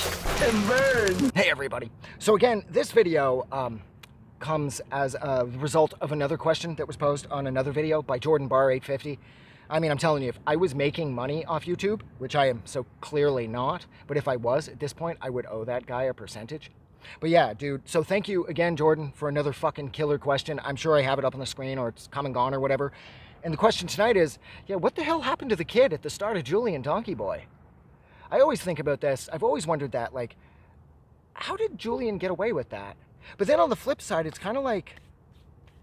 and burn. Hey everybody. So again, this video comes as a result of another question that was posed on another video by Jordan Bar 850. I mean, I'm telling you, if I was making money off YouTube, which I am so clearly not, but if I was at this point, I would owe that guy a percentage. But yeah, dude, so thank you again, Jordan, for another fucking killer question. I'm sure I have it up on the screen or it's come and gone or whatever. And the question tonight is, yeah, what the hell happened to the kid at the start of Julien Donkey Boy? I always think about this. I've always wondered that, like, how did Julien get away with that? But then on the flip side, it's kind of like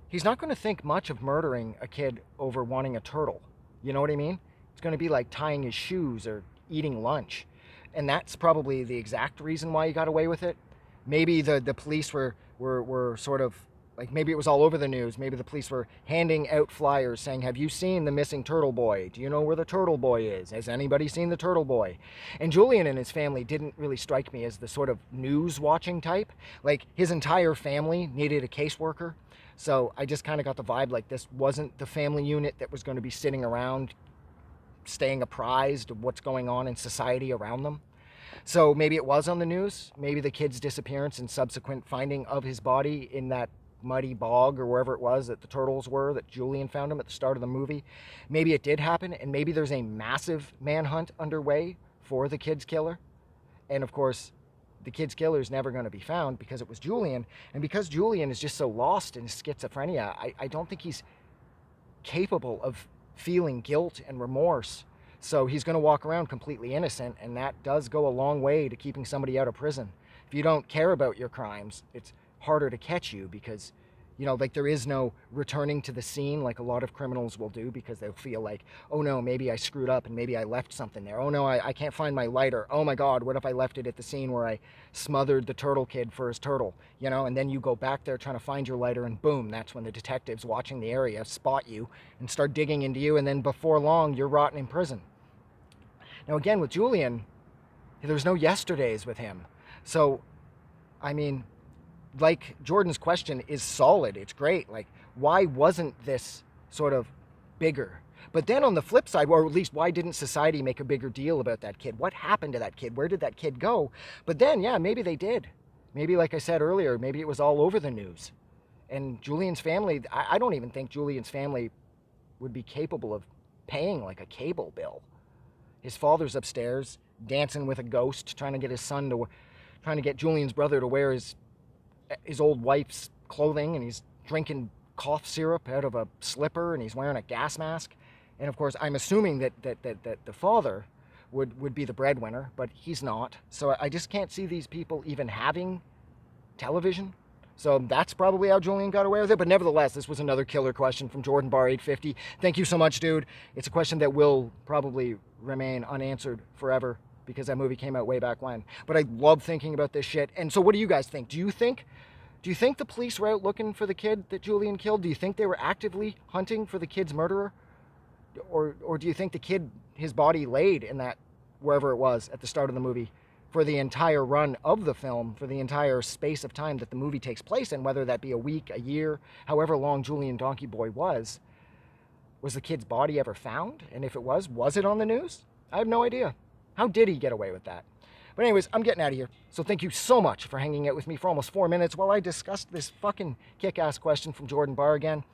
he's not going to think much of murdering a kid over wanting a turtle. You know what I mean? It's going to be like tying his shoes or eating lunch. And that's probably the exact reason why he got away with it. Maybe the police were sort of, like, maybe it was all over the news. Maybe the police were handing out flyers saying, have you seen the missing turtle boy? Do you know where the turtle boy is? Has anybody seen the turtle boy? And Julien and his family didn't really strike me as the sort of news-watching type. Like, his entire family needed a caseworker. So I just kind of got the vibe like this wasn't the family unit that was going to be sitting around staying apprised of what's going on in society around them. So maybe it was on the news. Maybe the kid's disappearance and subsequent finding of his body in that muddy bog or wherever it was that the turtles were, that Julien found him at the start of the movie. Maybe it did happen, and maybe there's a massive manhunt underway for the kid's killer. And of course, the kid's killer is never going to be found because it was Julien. And because Julien is just so lost in schizophrenia, I don't think he's capable of feeling guilt and remorse. So he's going to walk around completely innocent, and that does go a long way to keeping somebody out of prison. If you don't care about your crimes, it's harder to catch you because, you know, like, there is no returning to the scene like a lot of criminals will do because they'll feel like, oh no, maybe I screwed up and maybe I left something there. Oh no, I can't find my lighter. Oh my God, what if I left it at the scene where I smothered the turtle kid for his turtle? You know, and then you go back there trying to find your lighter and boom, that's when the detectives watching the area spot you and start digging into you, and then before long, you're rotting in prison. Now again, with Julien, there's no yesterdays with him. So, I mean, like, Jordan's question is solid. It's great. Like, why wasn't this sort of bigger? But then on the flip side, or at least why didn't society make a bigger deal about that kid? What happened to that kid? Where did that kid go? But then, yeah, maybe they did. Maybe, like I said earlier, maybe it was all over the news. And Julien's family, I don't even think Julien's family would be capable of paying like a cable bill. His father's upstairs dancing with a ghost, trying to get Julien's brother to wear his old wife's clothing, and he's drinking cough syrup out of a slipper, and he's wearing a gas mask. And of course, I'm assuming that the father would be the breadwinner, but he's not. So I just can't see these people even having television. So that's probably how Julien got away with it. But nevertheless, this was another killer question from Jordan Bar 850. Thank you so much, dude. It's a question that will probably remain unanswered forever because that movie came out way back when. But I love thinking about this shit. And so what do you guys think? Do you think the police were out looking for the kid that Julien killed? Do you think they were actively hunting for the kid's murderer? Or do you think the kid, his body laid in that, wherever it was at the start of the movie, for the entire run of the film, for the entire space of time that the movie takes place in, whether that be a week, a year, however long Julien Donkey Boy was the kid's body ever found? And if it was it on the news? I have no idea. How did he get away with that? But anyways, I'm getting out of here. So thank you so much for hanging out with me for almost 4 minutes while I discussed this fucking kick-ass question from Jordan Bar again.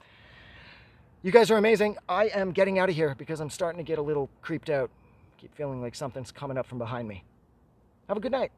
You guys are amazing. I am getting out of here because I'm starting to get a little creeped out. I keep feeling like something's coming up from behind me. Have a good night.